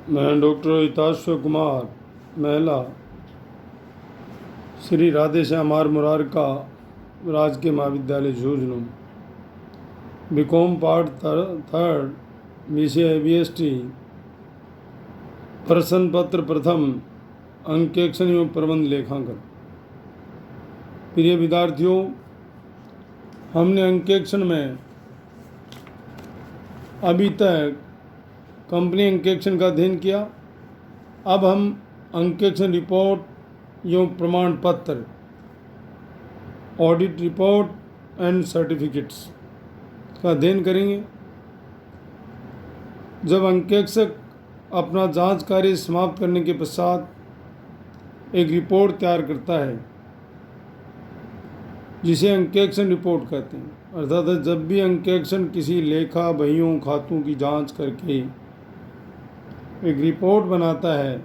मैं डॉक्टर हिताश्व कुमार, महिला, श्री राधे श्याम आर मुरारका राजकीय महाविद्यालय झुंझुनू, बीकॉम पार्ट थर्ड, विषय ABST, प्रश्न पत्र प्रथम, अंकेक्षण एवं प्रबंध लेखांकन। प्रिय विद्यार्थियों, हमने अंकेक्षण में अभी तक कंपनी अंकेक्षण का अध्ययन किया। अब हम अंकेक्षण रिपोर्ट एवं प्रमाण पत्र, ऑडिट रिपोर्ट एंड सर्टिफिकेट्स का अध्ययन करेंगे। जब अंकेक्षक अपना जांच कार्य समाप्त करने के पश्चात एक रिपोर्ट तैयार करता है जिसे अंकेक्षण रिपोर्ट कहते हैं, अर्थात जब भी अंकेक्षण किसी लेखा बहियों खातों की जांच करके एक रिपोर्ट बनाता है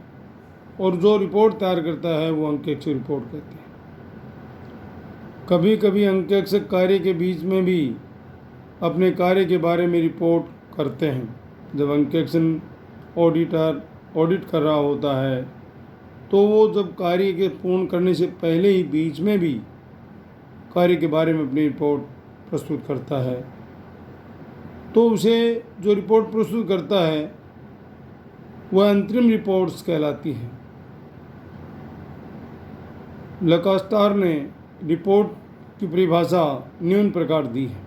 और जो रिपोर्ट तैयार करता है वो अंकेक्षण रिपोर्ट कहते हैं। कभी कभी अंकेक्षक कार्य के बीच में भी अपने कार्य के बारे में रिपोर्ट करते हैं। जब अंकेक्षण ऑडिटर ऑडिट कर रहा होता है तो वो जब कार्य के पूर्ण करने से पहले ही बीच में भी कार्य के बारे में अपनी रिपोर्ट प्रस्तुत करता है, तो उसे जो रिपोर्ट प्रस्तुत करता है वह अंतरिम रिपोर्ट्स कहलाती है। लकास्टार ने रिपोर्ट की परिभाषा निम्न प्रकार दी है।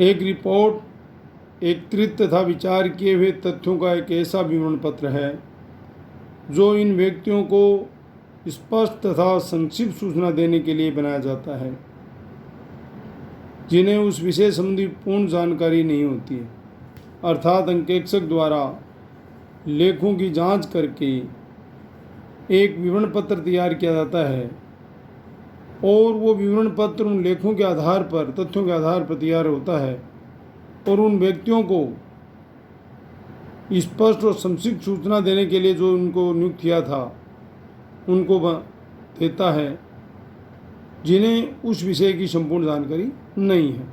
एक रिपोर्ट एकत्रित तथा विचार किए हुए तथ्यों का एक ऐसा विवरण पत्र है जो इन व्यक्तियों को स्पष्ट तथा संक्षिप्त सूचना देने के लिए बनाया जाता है जिन्हें उस विषय संबंधी पूर्ण जानकारी नहीं होती है। अर्थात अंकेक्षक द्वारा लेखों की जांच करके एक विवरण पत्र तैयार किया जाता है और वो विवरण पत्र उन लेखों के आधार पर, तथ्यों के आधार पर तैयार होता है और उन व्यक्तियों को स्पष्ट और संक्षिप्त सूचना देने के लिए जो उनको नियुक्त किया था उनको देता है जिन्हें उस विषय की संपूर्ण जानकारी नहीं है।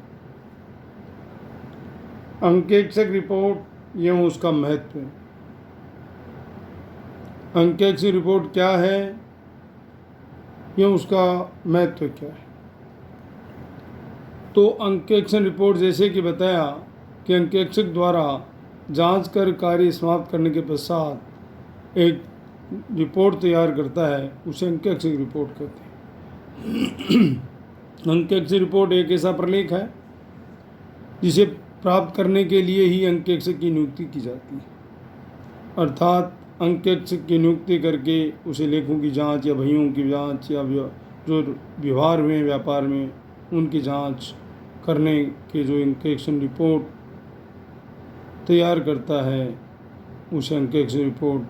अंकेक्षक रिपोर्ट एवं उसका महत्व। अंकेक्षक रिपोर्ट क्या है एवं उसका महत्व क्या है। तो अंकेक्षण रिपोर्ट जैसे कि बताया कि अंकेक्षक द्वारा जांच कर कार्य समाप्त करने के पश्चात एक रिपोर्ट तैयार करता है, उसे अंकेक्षक रिपोर्ट कहते हैं। अंकेक्षक रिपोर्ट एक ऐसा प्रलेख है जिसे प्राप्त करने के लिए ही अंकेक्षक की नियुक्ति की जाती है। अर्थात अंकेक्षक की नियुक्ति करके उसे लेखों की जांच या बहियों की जांच या जो व्यवहार हुए व्यापार में उनकी जांच करने के जो अंकेक्षण रिपोर्ट तैयार करता है उसे अंकेक्षण रिपोर्ट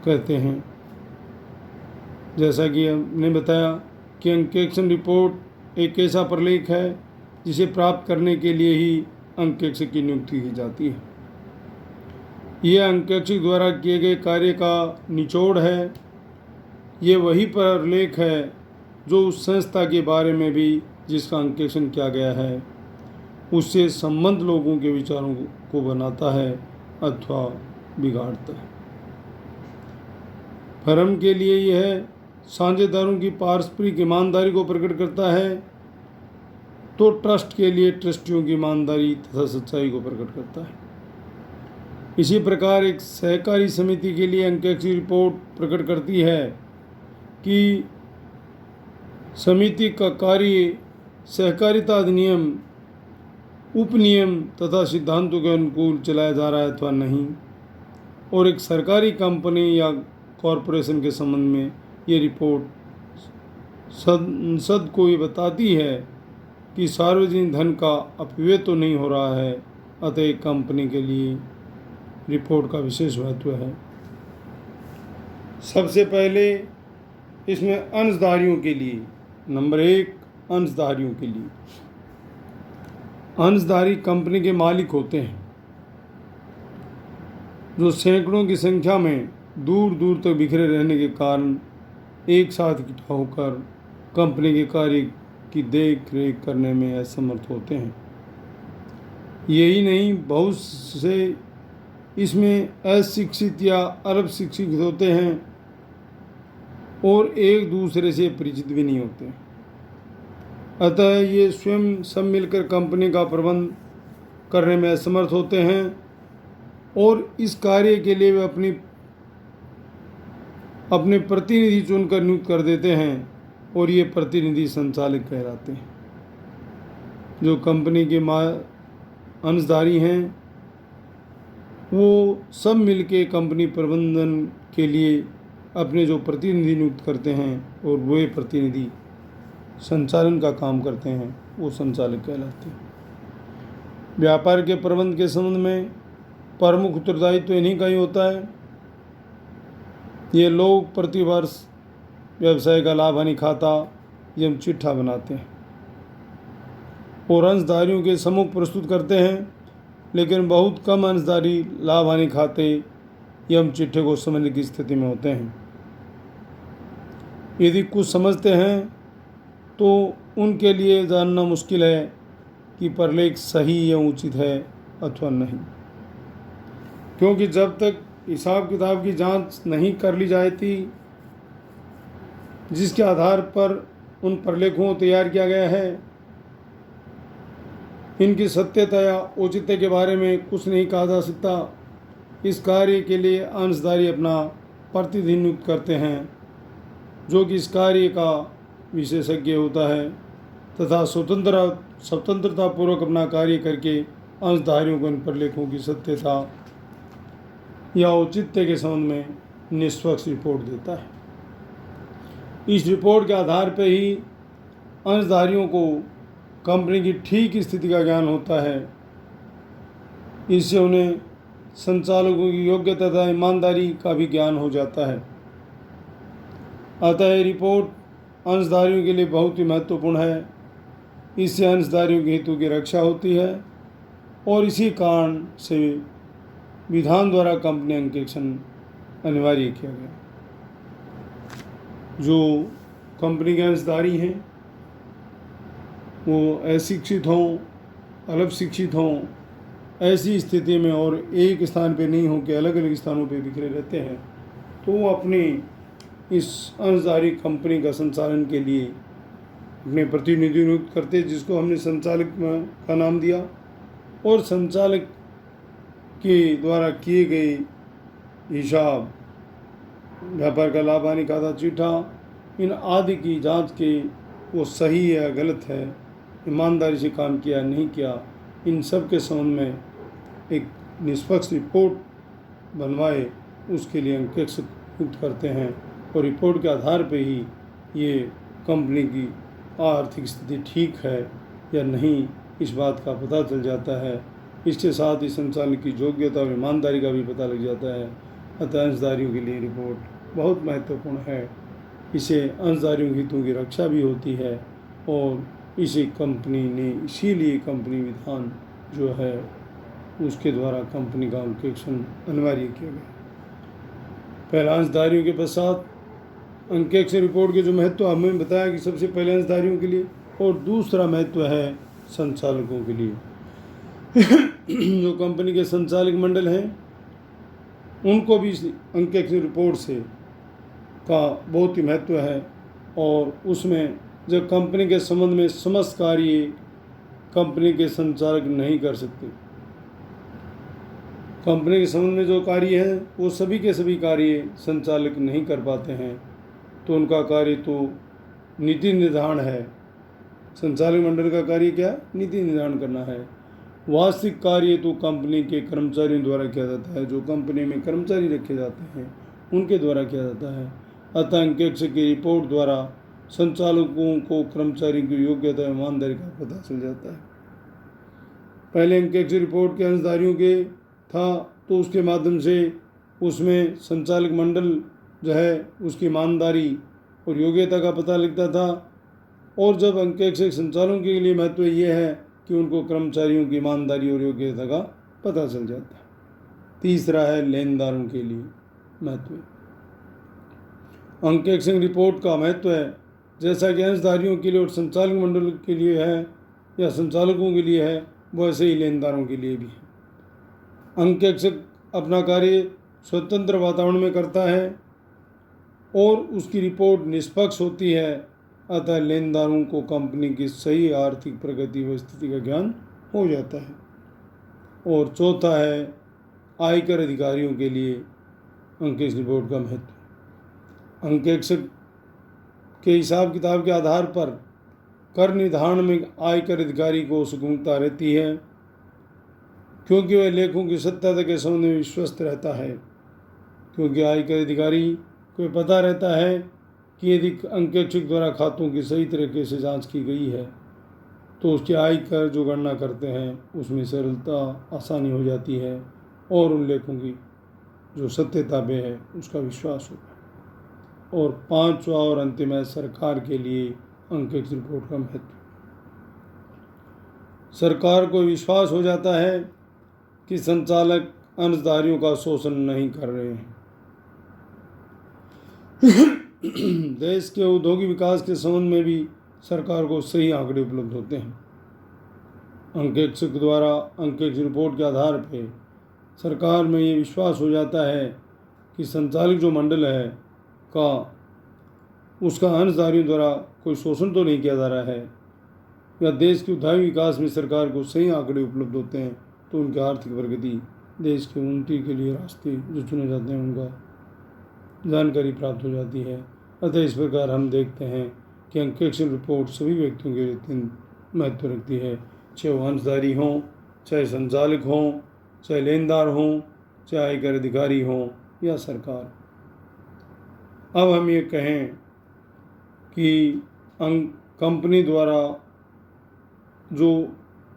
कहते हैं। जैसा कि हमने बताया कि अंकेक्षण रिपोर्ट एक ऐसा प्रलेख है जिसे प्राप्त करने के लिए ही अंकेक्षक की नियुक्ति की जाती है। यह अंकेक्षक द्वारा किए गए कार्य का निचोड़ है। ये वही प्रलेख है जो उस संस्था के बारे में भी जिसका अंकेक्षण किया गया है उससे संबंध लोगों के विचारों को बनाता है अथवा बिगाड़ता है। फर्म के लिए यह साझेदारों की पारस्परिक ईमानदारी को प्रकट करता है, तो ट्रस्ट के लिए ट्रस्टियों की ईमानदारी तथा सच्चाई को प्रकट करता है। इसी प्रकार एक सहकारी समिति के लिए अंकेक्षक रिपोर्ट प्रकट करती है कि समिति का कार्य सहकारिता अधिनियम, उपनियम तथा सिद्धांतों के अनुकूल चलाया जा रहा है अथवा नहीं। और एक सरकारी कंपनी या कॉरपोरेशन के संबंध में ये रिपोर्ट संसद को ये बताती है कि सार्वजनिक धन का अपव्यय तो नहीं हो रहा है, अतः कंपनी के लिए रिपोर्ट का विशेष महत्व है। सबसे पहले इसमें अंशधारियों के लिए, नंबर 1 अंशधारियों के लिए। अंशधारी कंपनी के मालिक होते हैं जो सैकड़ों की संख्या में दूर दूर तक बिखरे रहने के कारण एक साथ इकट्ठा होकर कंपनी के कार्य की देख रेख करने में असमर्थ होते हैं। यही नहीं, बहुत से इसमें अशिक्षित या अल्प शिक्षित होते हैं और एक दूसरे से परिचित भी नहीं होते। अतः ये स्वयं सब मिलकर कंपनी का प्रबंध करने में असमर्थ होते हैं और इस कार्य के लिए वे अपने प्रतिनिधि चुनकर नियुक्त कर देते हैं और ये प्रतिनिधि संचालक कहलाते हैं। जो कंपनी के अंशधारी हैं वो सब मिलके कंपनी प्रबंधन के लिए अपने जो प्रतिनिधि नियुक्त करते हैं और वे प्रतिनिधि संचालन का काम करते हैं, वो संचालक कहलाते हैं। व्यापार के प्रबंध के संबंध में प्रमुख उत्तरदायित्व इन्हीं का ही होता है। ये लोग प्रति वर्ष व्यवसाय का लाभ हानि खाता एवं चिट्ठा बनाते हैं और अंशधारियों के सम्मुख प्रस्तुत करते हैं, लेकिन बहुत कम अंशधारी लाभ हानि खाते एवं चिट्ठे को समझने की स्थिति में होते हैं। यदि कुछ समझते हैं तो उनके लिए जानना मुश्किल है कि प्रलेख सही या उचित है अथवा नहीं, क्योंकि जब तक हिसाब किताब की जांच नहीं कर ली जाती जिसके आधार पर उन प्रलेखों को तैयार किया गया है, इनकी सत्यता या औचित्य के बारे में कुछ नहीं कहा जा सकता। इस कार्य के लिए अंशधारी अपना प्रतिनिधि नियुक्त करते हैं जो कि इस कार्य का विशेषज्ञ होता है तथा स्वतंत्रता पूर्वक अपना कार्य करके अंशधारियों को इन प्रलेखों की सत्यता या औचित्य के संबंध में निष्पक्ष रिपोर्ट देता है। इस रिपोर्ट के आधार पर ही अंशधारियों को कंपनी की ठीक स्थिति का ज्ञान होता है। इससे उन्हें संचालकों की योग्यता तथा ईमानदारी का भी ज्ञान हो जाता है। अतः यह रिपोर्ट अंशधारियों के लिए बहुत ही महत्वपूर्ण है। इससे अंशधारियों के हितों की रक्षा होती है और इसी कारण से विधान द्वारा कंपनी अंकेक्षण अनिवार्य किया गया। जो कंपनी के अंशधारी हैं वो अशिक्षित हों, अल्प शिक्षित हों, ऐसी स्थिति में और एक स्थान पे नहीं हो के अलग अलग स्थानों पे बिखरे रहते हैं, तो वो अपनी इस अंशधारी कंपनी का संचालन के लिए अपने प्रतिनिधि नियुक्त करते हैं, जिसको हमने संचालक का नाम दिया। और संचालक के द्वारा किए गए हिसाब, व्यापार का लाभ हानि खाता चिट्ठा, इन आदि की जांच के वो सही है या गलत है, ईमानदारी से काम किया नहीं किया, इन सब के संबंध में एक निष्पक्ष रिपोर्ट बनवाए, उसके लिए अंकेक्षक नियुक्त करते हैं और रिपोर्ट के आधार पर ही ये कंपनी की आर्थिक स्थिति ठीक है या नहीं, इस बात का पता चल जाता है। इसके साथ ही संचालन की योग्यता और ईमानदारी का भी पता लग जाता है। अतः अंशधारियों के लिए रिपोर्ट बहुत महत्वपूर्ण है। इसे अंशधारियों के हितों की रक्षा भी होती है और इसे कंपनी ने इसीलिए कंपनी विधान जो है उसके द्वारा कंपनी का अंकेक्षण अनिवार्य किया गया। पहला अंशधारियों के पश्चात अंकेक्षण रिपोर्ट के जो महत्व हमें बताया कि सबसे पहले अंशधारियों के लिए और दूसरा महत्व है संचालकों के लिए। जो कंपनी के संचालक मंडल हैं उनको भी अंकेक्षण रिपोर्ट से का बहुत ही महत्व है और उसमें जब कंपनी के संबंध में समस्त कार्य कंपनी के संचालक नहीं कर सकते, कंपनी के संबंध में जो कार्य है वो सभी के सभी कार्य संचालक नहीं कर पाते हैं, तो उनका कार्य तो नीति निर्धारण है। संचालक मंडल का कार्य क्या? नीति निर्धारण करना है। वास्तविक कार्य तो कंपनी के कर्मचारियों द्वारा किया जाता है, जो कंपनी में कर्मचारी रखे जाते हैं उनके द्वारा किया जाता है। अतः अंकेक्षक की रिपोर्ट द्वारा संचालकों को कर्मचारियों की योग्यता और ईमानदारी का पता चल जाता है। पहले अंकेक्षक रिपोर्ट के अंशधारियों के था तो उसके माध्यम से उसमें संचालक मंडल जो है उसकी ईमानदारी और योग्यता का पता लगता था। और जब अंकेक्षक संचालकों के लिए महत्व ये है कि उनको कर्मचारियों की ईमानदारी और योग्यता का पता चल जाता है। तीसरा है लेनदारों के लिए महत्व। अंकेक्षण रिपोर्ट का महत्व है जैसा कि अंशधारियों के लिए और संचालक मंडल के लिए है या संचालकों के लिए है, वैसे ही लेनदारों के लिए भी है। अंकेक्षक अपना कार्य स्वतंत्र वातावरण में करता है और उसकी रिपोर्ट निष्पक्ष होती है, अतः लेनदारों को कंपनी की सही आर्थिक प्रगति व स्थिति का ज्ञान हो जाता है। और चौथा है आयकर अधिकारियों के लिए अंकेक्षक रिपोर्ट का महत्व। अंकेक्षक के हिसाब किताब के आधार पर कर निर्धारण में आयकर अधिकारी को सुगमता रहती है, क्योंकि वह लेखों की सत्यता के संबंध में विश्वस्त रहता है। क्योंकि आयकर अधिकारी को पता रहता है कि यदि अंकेक्षक द्वारा खातों की सही तरीके से जांच की गई है तो उसके आयकर जो गणना करते हैं उसमें सरलता आसानी हो जाती है और उन लेखों की जो सत्यता पे है उसका विश्वास होता है। और पांचवा और अंतिम है सरकार के लिए अंकेक्षक रिपोर्ट का महत्व। सरकार को विश्वास हो जाता है कि संचालक अंशधारियों का शोषण नहीं कर रहे हैं। देश के औद्योगिक विकास के संबंध में भी सरकार को सही आंकड़े उपलब्ध होते हैं। अंकेक्षक द्वारा अंकेक्षक रिपोर्ट के आधार पर सरकार में ये विश्वास हो जाता है कि संचालक जो मंडल है का उसका अंशधारियों द्वारा कोई शोषण तो नहीं किया जा रहा है, या देश के औद्योगिक विकास में सरकार को सही आंकड़े उपलब्ध होते हैं तो उनकी आर्थिक प्रगति, देश की उन्नति के लिए रास्ते जो चुने जाते हैं उनका जानकारी प्राप्त हो जाती है। अतः इस प्रकार हम देखते हैं कि अंकेक्षक रिपोर्ट सभी व्यक्तियों के लिए अत्यंत महत्व रखती है, चाहे वो अंशधारी हों, चाहे संचालक हों, चाहे लेनदार हों, चाहे आयकर अधिकारी हों या सरकार। अब हम ये कहें कि कंपनी द्वारा जो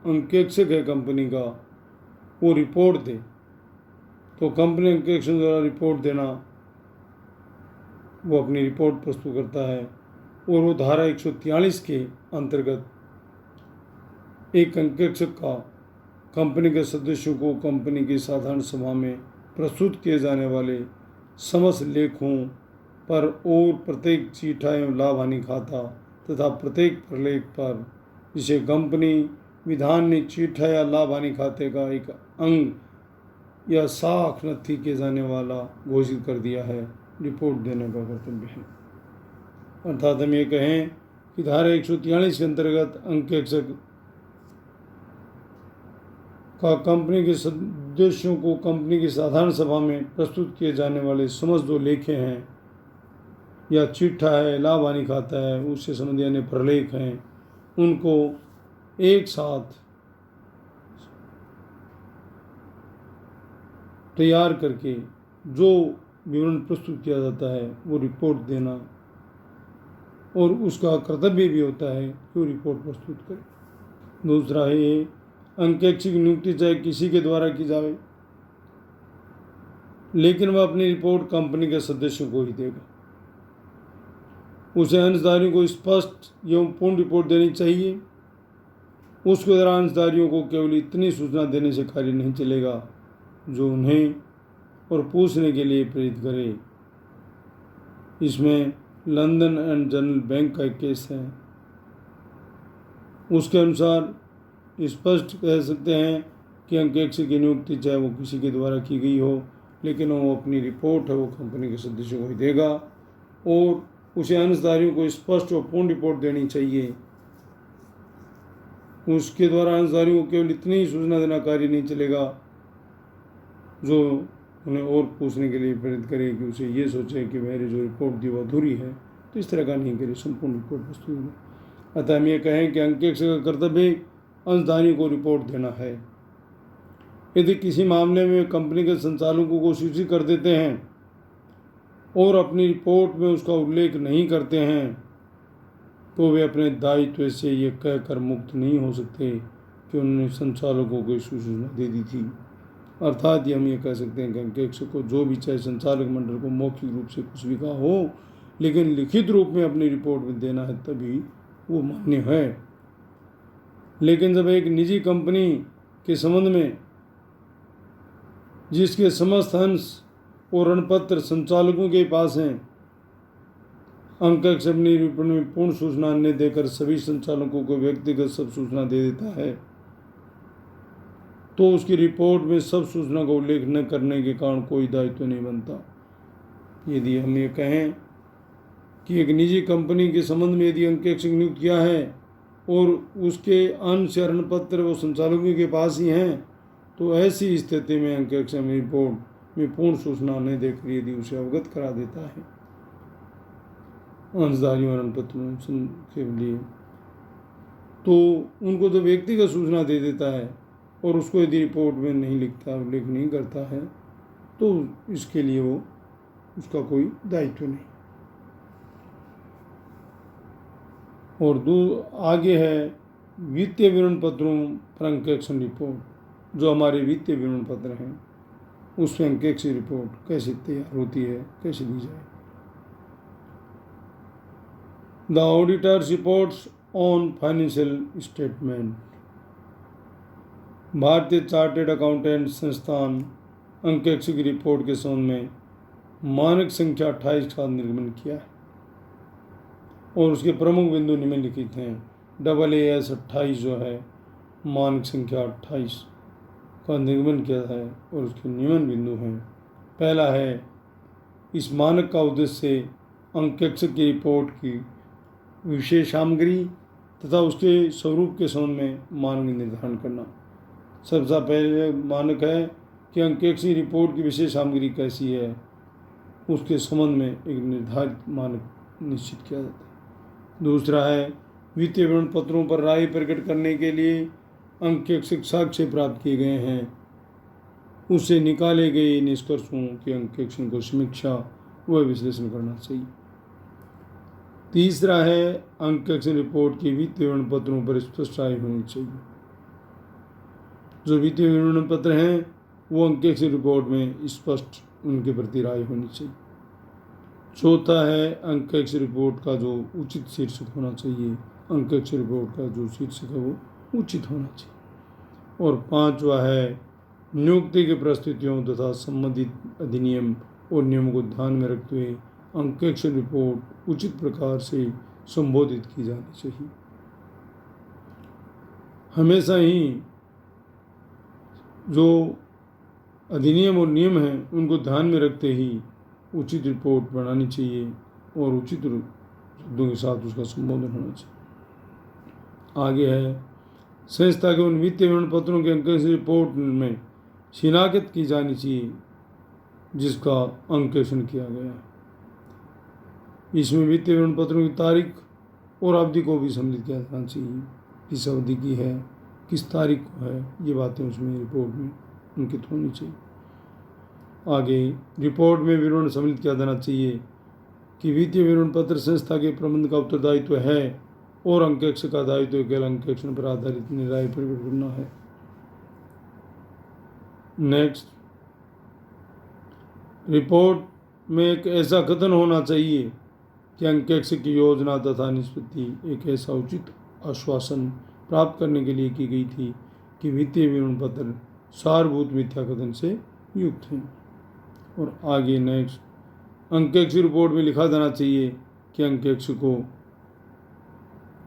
अंकेक्षक है कंपनी का वो रिपोर्ट दे, तो कंपनी अंकेक्षक द्वारा रिपोर्ट देना, वो अपनी रिपोर्ट प्रस्तुत करता है और वो धारा 143 के अंतर्गत एक अंकेक्षक का कंपनी के सदस्यों को कंपनी की साधारण सभा में प्रस्तुत किए जाने वाले समस्त लेखों पर और प्रत्येक चीठा एवं लाभ हानि खाता तथा प्रत्येक प्रलेख पर जिसे कंपनी विधान ने चीठा या लाभ हानि खाते का एक अंग या साख नथी किए जाने वाला घोषित कर दिया है, रिपोर्ट देने का कर्तव्य है। अर्थात हम ये कहें कि धारा 143 के अंतर्गत अंकेक्षक का कंपनी के सदस्यों को कंपनी की साधारण सभा में प्रस्तुत किए जाने वाले समस्त जो लेखे हैं या चिट्ठा है, लाभ हानि खाता है, उससे संबंधित अन्य प्रलेख हैं, उनको एक साथ तैयार करके जो विवरण प्रस्तुत किया जाता है वो रिपोर्ट देना, और उसका कर्तव्य भी होता है कि वो रिपोर्ट प्रस्तुत करे। दूसरा है अंकेक्षक की नियुक्ति चाहे किसी के द्वारा की जाए, लेकिन वह अपनी रिपोर्ट कंपनी के सदस्यों को ही देगा। उसे अंशधारियों को स्पष्ट एवं पूर्ण रिपोर्ट देनी चाहिए। उसके द्वारा अंशधारियों को केवल इतनी सूचना देने से कार्य नहीं चलेगा जो उन्हें और पूछने के लिए प्रेरित करे। इसमें लंदन एंड जनरल बैंक का एक केस है। उसके अनुसार स्पष्ट कह सकते हैं कि अंकेक्षक की नियुक्ति चाहे वो किसी के द्वारा की गई हो, लेकिन वो अपनी रिपोर्ट है वो कंपनी के सदस्यों को ही देगा और उसे अंशधारियों को स्पष्ट और पूर्ण रिपोर्ट देनी चाहिए। उसके द्वारा अंशधारियों को केवल इतनी ही सूचना देना कार्य नहीं चलेगा जो उन्हें और पूछने के लिए प्रेरित करे कि उसे ये सोचे कि मेरी जो रिपोर्ट दी वो अधूरी है, तो इस तरह का नहीं करे, संपूर्ण रिपोर्ट प्रस्तुत हो। अतः हम ये कहें कि अंकेक्षक का कर्तव्य अंशधारियों को रिपोर्ट देना है। यदि किसी मामले में कंपनी के संचालकों को सूचित कर देते हैं और अपनी रिपोर्ट में उसका उल्लेख नहीं करते हैं तो वे अपने दायित्व से ये कहकर मुक्त नहीं हो सकते कि उन्होंने संचालकों को सूचना दे दी थी। अर्थात ये हम ये कह सकते हैं कि अंकेक्षक को जो भी चाहे संचालक मंडल को मौखिक रूप से कुछ भी कहा हो, लेकिन लिखित रूप में अपनी रिपोर्ट में देना है तभी वो मान्य है। लेकिन जब एक निजी कंपनी के संबंध में जिसके समस्त अंश और ऋणपत्र संचालकों के पास हैं, अंकेक्षक अपनी रिपोर्ट में पूर्ण सूचना न देकर सभी संचालकों को व्यक्तिगत सब सूचना दे देता है, तो उसकी रिपोर्ट में सब सूचना का उल्लेख न करने के कारण कोई दायित्व नहीं बनता। यदि हम ये कहें कि एक निजी कंपनी के संबंध में यदि अंकेक्षक नियुक्त किया है और उसके अन्य शरण पत्र वो संचालकों के पास ही हैं, तो ऐसी स्थिति में अंकेक्षक रिपोर्ट में पूर्ण सूचना न देकर यदि उसे अवगत करा देता है अंशधारी मरण पत्रों के लिए, तो उनको तो व्यक्तिगत सूचना दे देता है और उसको यदि रिपोर्ट में नहीं लिखता, उल्लेख नहीं करता है, तो इसके लिए वो उसका कोई दायित्व नहीं। और आगे है वित्तीय विवरण पत्रों पर अंकेक्षण रिपोर्ट। जो हमारे वित्तीय विवरण पत्र हैं उसमें अंकेक्षण रिपोर्ट कैसे तैयार होती है, कैसे दी जाए। The auditors reports on financial statement. भारतीय चार्टेड अकाउंटेंट संस्थान अंकेक्षक की रिपोर्ट के संबंध में मानक संख्या 28 का निर्गमन किया है और उसके प्रमुख बिंदु निम्नलिखित हैं। AAS 28 जो है मानक संख्या 28 का निर्गमन किया है और उसके निम्न बिंदु हैं। पहला है, इस मानक का उद्देश्य अंकेक्षक की रिपोर्ट की विशेष सामग्री तथा उसके स्वरूप के संबंध में मानक निर्धारण करना। सबसे पहले मानक है कि अंकेक्षक रिपोर्ट की विशेष सामग्री कैसी है, उसके संबंध में एक निर्धारित मानक निश्चित किया जाता है। दूसरा है, वित्तीय विवरण पत्रों पर राय प्रकट करने के लिए अंकेक्षक साक्ष्य प्राप्त किए गए हैं, उससे निकाले गए निष्कर्षों के अंकेक्षण को समीक्षा व विश्लेषण करना चाहिए। तीसरा है, अंकेक्षण रिपोर्ट की वित्तीय विवरण पत्रों पर स्पष्ट राय होनी चाहिए। जो वित्तीय विवरण पत्र हैं वो अंकेक्षण रिपोर्ट में स्पष्ट उनके प्रति राय होनी चाहिए। चौथा है, अंकेक्षण रिपोर्ट का जो उचित शीर्षक होना चाहिए, अंकेक्षण रिपोर्ट का जो शीर्षक है वो उचित होना चाहिए। और पांचवा है, नियुक्ति की परिस्थितियों तथा संबंधित अधिनियम और नियमों को ध्यान में रखते हुए अंकेक्षण रिपोर्ट उचित प्रकार से संबोधित की जानी चाहिए। हमेशा ही जो अधिनियम और नियम हैं उनको ध्यान में रखते ही उचित रिपोर्ट बनानी चाहिए और उचित शब्दों के साथ उसका संबोधन होना चाहिए। आगे है, संस्था के उन वित्तीय विवरण पत्रों के अंकेक्षण रिपोर्ट में शिनाख्त की जानी चाहिए जिसका अंकेक्षण किया गया है। इसमें वित्तीय विवरण पत्रों की तारीख और अवधि को भी सम्मिलित किया जाना चाहिए, किस अवधि की है, किस तारीख को है, ये बातें उसमें रिपोर्ट में अंकित होनी चाहिए। आगे रिपोर्ट में विवरण सम्मिलित किया जाना चाहिए कि वित्तीय विवरण पत्र संस्था के प्रबंध का उत्तरदायित्व है और अंकेक्षक का दायित्व केवल अंकेक्षण पर आधारित राय प्रकट करना है। नेक्स्ट, रिपोर्ट में एक ऐसा कथन होना चाहिए कि अंकेक्षक की योजना तथा निष्पत्ति एक ऐसा उचित आश्वासन प्राप्त करने के लिए की गई थी कि वित्तीय विवरण पत्र सारभूत मिथ्या कथन से युक्त हैं। और आगे नेक्स्ट, अंकेक्षक रिपोर्ट में लिखा जाना चाहिए कि अंकेक्षक को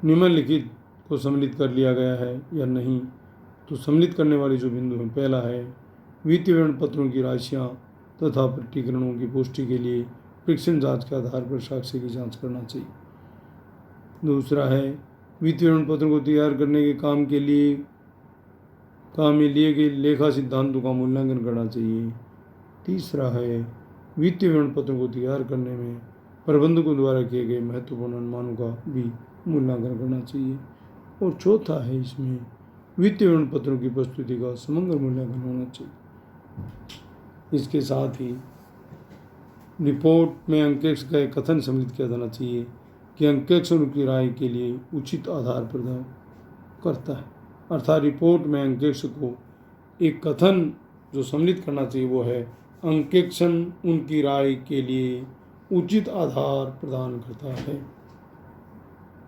निम्नलिखित को सम्मिलित कर लिया गया है या नहीं। तो सम्मिलित करने वाले जो बिंदु हैं, पहला है, वित्तीय विवरण पत्रों की राशियाँ तथा प्रकटीकरणों की पुष्टि के लिए परीक्षण जांच के आधार पर साक्ष्य की जांच करना चाहिए। दूसरा है, वित्तीय विवरण पत्रों को तैयार करने के काम में लिए गए लेखा सिद्धांतों का मूल्यांकन करना चाहिए। तीसरा है, वित्तीय विवरण पत्रों को तैयार करने में प्रबंधकों द्वारा किए गए महत्वपूर्ण अनुमानों का भी मूल्यांकन करना चाहिए। और चौथा है, इसमें वित्तीय विवरण पत्रों की प्रस्तुति का समग्र मूल्यांकन होना चाहिए। इसके साथ ही रिपोर्ट में अंकेक्षक का एक कथन सम्मिलित किया जाना चाहिए कि अंकेक्षण की राय के लिए उचित आधार प्रदान करता है। अर्थात रिपोर्ट में अंकेक्षक को एक कथन जो सम्मिलित करना चाहिए वो है, अंकेक्षण उनकी राय के लिए उचित आधार प्रदान करता है।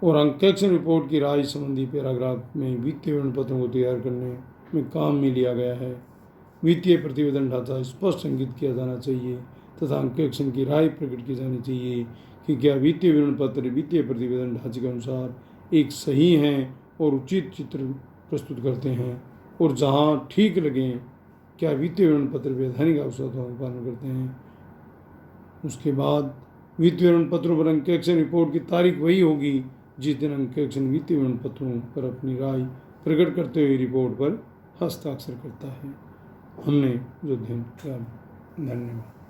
और अंकेक्षण रिपोर्ट की राय संबंधी पैराग्राफ में वित्तीय विवरण पत्रों को तैयार करने में काम में लिया गया है वित्तीय प्रतिवेदन ढांचा स्पष्ट इंगित किया जाना चाहिए तथा अंकेक्षण की राय प्रकट की जानी चाहिए कि क्या वित्तीय विवरण पत्र वित्तीय प्रतिवेदन ढांचे के अनुसार एक सही हैं और उचित चित्र प्रस्तुत करते हैं और जहाँ ठीक लगे क्या वित्तीय विवरण पत्र वैधानिक आवश्यकताओं का पालन करते हैं। उसके बाद वित्तीय विवरण पत्रों पर अंकेक्षण रिपोर्ट की तारीख वही होगी जिस दिन अंकेक्षण वित्तीय विवरण पत्रों पर अपनी राय प्रकट करते हुए रिपोर्ट पर हस्ताक्षर करता है। हमने जो अध्ययन किया, धन्यवाद।